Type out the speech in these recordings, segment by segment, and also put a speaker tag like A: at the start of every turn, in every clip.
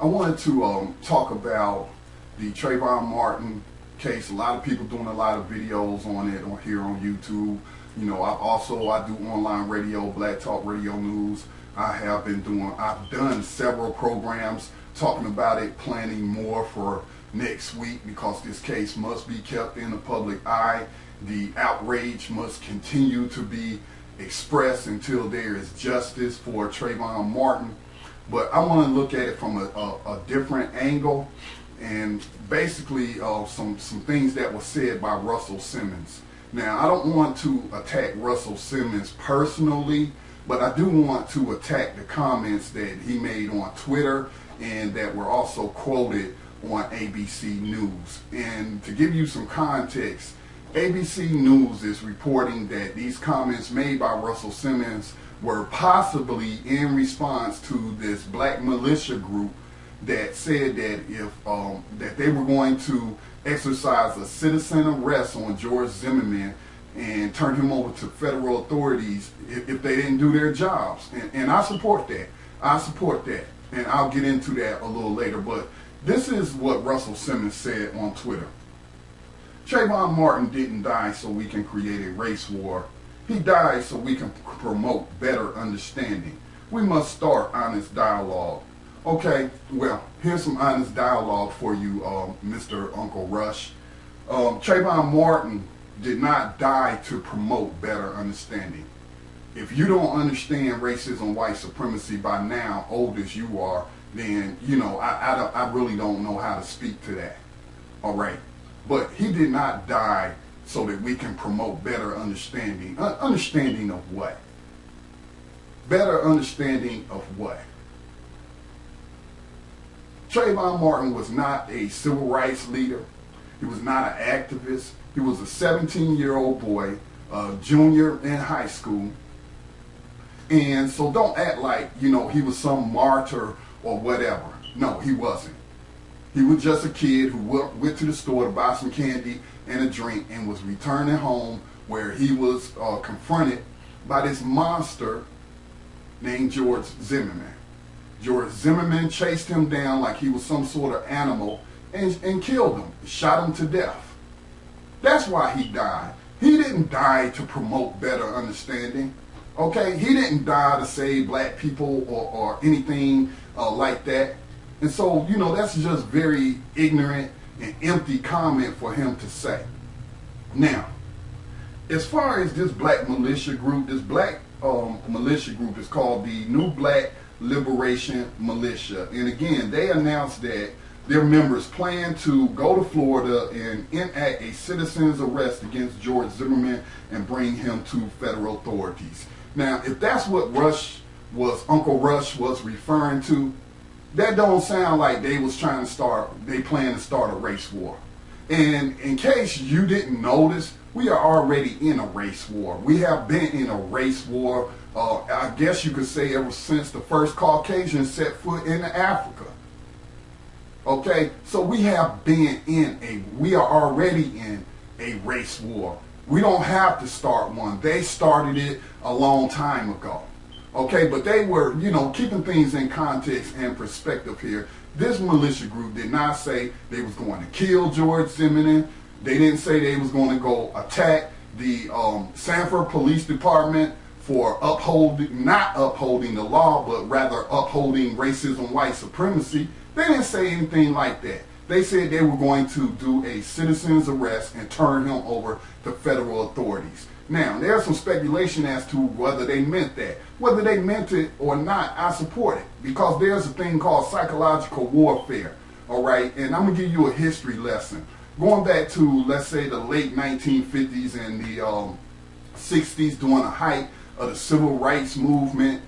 A: I wanted to talk about the Trayvon Martin case. A lot of people doing a lot of videos on it here on YouTube. You know, I do online radio, Black Talk Radio News. I've done several programs talking about it, planning more for next week because this case must be kept in the public eye. The outrage must continue to be expressed until there is justice for Trayvon Martin. But I want to look at it from a different angle, and basically some things that were said by Russell Simmons. Now, I don't want to attack Russell Simmons personally, but I do want to attack the comments that he made on Twitter and that were also quoted on ABC News. And to give you some context, ABC News is reporting that these comments made by Russell Simmons were possibly in response to this black militia group that said that if that they were going to exercise a citizen arrest on George Zimmerman and turn him over to federal authorities if they didn't do their jobs. And I support that. I support that. And I'll get into that a little later. But this is what Russell Simmons said on Twitter. Trayvon Martin didn't die so we can create a race war. He died so we can promote better understanding. We must start honest dialogue. Okay, well, here's some honest dialogue for you, Mr. Uncle Rush. Trayvon Martin did not die to promote better understanding. If you don't understand racism, white supremacy by now, old as you are, then, you know, I really don't know how to speak to that. All right. But he did not die so that we can promote better understanding. Understanding of what? Better understanding of what? Trayvon Martin was not a civil rights leader. He was not an activist. He was a 17-year-old boy, a junior in high school. And so don't act like, you know, he was some martyr or whatever. No, he wasn't. He was just a kid who went to the store to buy some candy and a drink and was returning home where he was confronted by this monster named George Zimmerman. George Zimmerman chased him down like he was some sort of animal and killed him, shot him to death. That's why he died. He didn't die to promote better understanding. Okay, he didn't die to save black people or anything like that. And so, you know, that's just very ignorant and empty comment for him to say. Now, as far as this black militia group, this black militia group is called the New Black Liberation Militia. And again, they announced that their members plan to go to Florida and enact a citizen's arrest against George Zimmerman and bring him to federal authorities. Now, if that's what Uncle Rush was referring to, that don't sound like they plan to start a race war. And in case you didn't notice, we are already in a race war. We have been in a race war, I guess you could say ever since the first Caucasians set foot into Africa. Okay, so we are already in a race war. We don't have to start one. They started it a long time ago. Okay, but they were, you know, keeping things in context and perspective here. This militia group did not say they was going to kill George Zimmerman. They didn't say they was going to go attack the Sanford Police Department for not upholding the law, but rather upholding racism, white supremacy. They didn't say anything like that. They said they were going to do a citizen's arrest and turn him over to federal authorities. Now, there's some speculation as to whether they meant that. Whether they meant it or not, I support it. Because there's a thing called psychological warfare. All right? And I'm going to give you a history lesson. Going back to, let's say, the late 1950s and the 60s, during the height of the civil rights movement,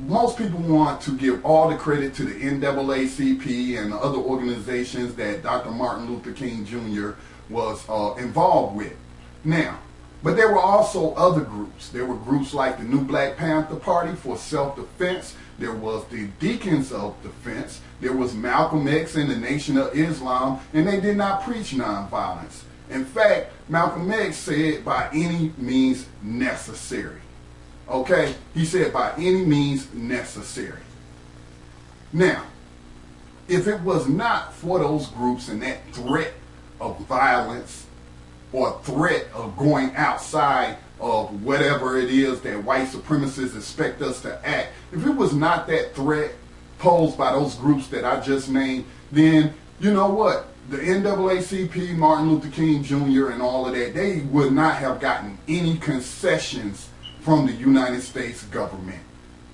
A: most people want to give all the credit to the NAACP and the other organizations that Dr. Martin Luther King Jr. was involved with. Now, but there were also other groups. There were groups like the New Black Panther Party for self-defense. There was the Deacons of Defense. There was Malcolm X and the Nation of Islam, and they did not preach nonviolence. In fact, Malcolm X said by any means necessary. Okay? He said by any means necessary. Now, if it was not for those groups and that threat of violence or threat of going outside of whatever it is that white supremacists expect us to act, if it was not that threat posed by those groups that I just named, then you know what? The NAACP, Martin Luther King Jr. and all of that, they would not have gotten any concessions from the United States government.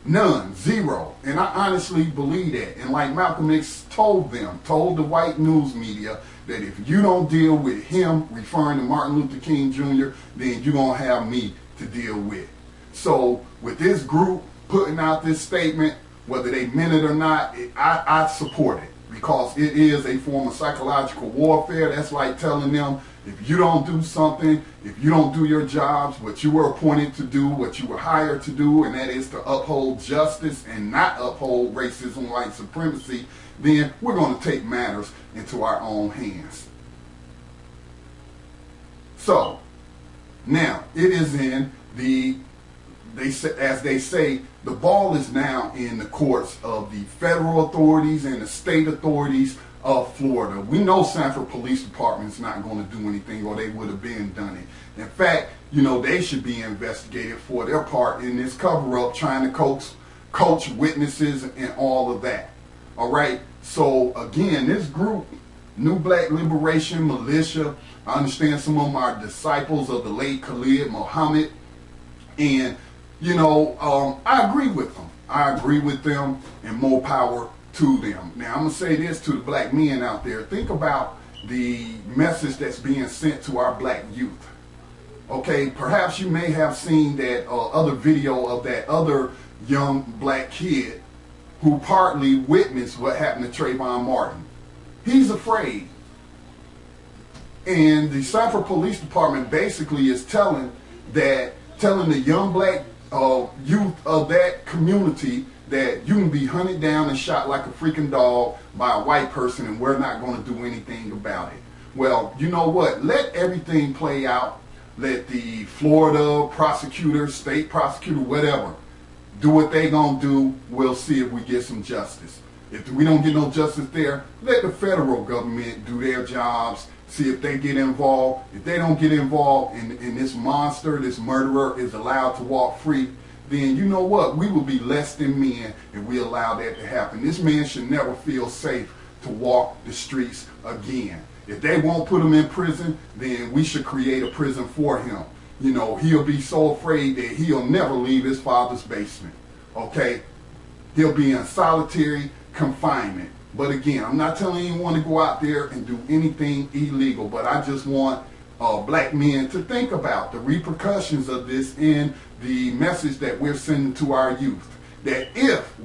A: None, zero. And I honestly believe that. And like Malcolm X told the white news media, that if you don't deal with him, referring to Martin Luther King Jr., then you're going to have me to deal with. So with this group putting out this statement, whether they meant it or not, I support it, because it is a form of psychological warfare. That's like telling them, if you don't do something, if you don't do your jobs, what you were appointed to do, what you were hired to do, and that is to uphold justice and not uphold racism, white supremacy, then we're going to take matters into our own hands. So, now, it is in the, as they say, the ball is now in the courts of the federal authorities and the state authorities of Florida. We know Sanford Police Department is not going to do anything, or they would have been done it. In fact, you know, they should be investigated for their part in this cover-up, trying to coach witnesses and all of that. All right. So again, this group, New Black Liberation, Militia, I understand some of them are disciples of the late Khalid Muhammad, and you know, I agree with them. I agree with them, and more power to them. Now, I'm going to say this to the black men out there. Think about the message that's being sent to our black youth. Okay, perhaps you may have seen that other video of that other young black kid who partly witnessed what happened to Trayvon Martin. He's afraid. And the Sanford Police Department basically is telling the young black youth of that community that you can be hunted down and shot like a freaking dog by a white person, and we're not going to do anything about it. Well, you know what? Let everything play out. Let the Florida prosecutor, state prosecutor, whatever, do what they gonna do. We'll see if we get some justice. If we don't get no justice there, let the federal government do their jobs, see if they get involved. If they don't get involved and this monster, this murderer is allowed to walk free, then you know what? We will be less than men if we allow that to happen. This man should never feel safe to walk the streets again. If they won't put him in prison, then we should create a prison for him. You know, he'll be so afraid that he'll never leave his father's basement. Okay? He'll be in solitary confinement. But again, I'm not telling anyone to go out there and do anything illegal, but I just want black men to think about the repercussions of this in the message that we're sending to our youth. That if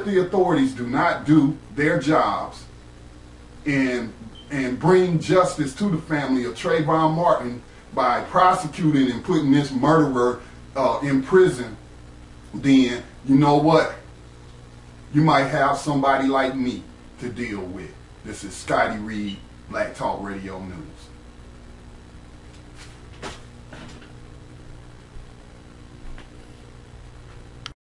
A: the authorities do not do their jobs and bring justice to the family of Trayvon Martin by prosecuting and putting this murderer in prison, then you know what? You might have somebody like me to deal with. This is Scotty Reed, Black Talk Radio News.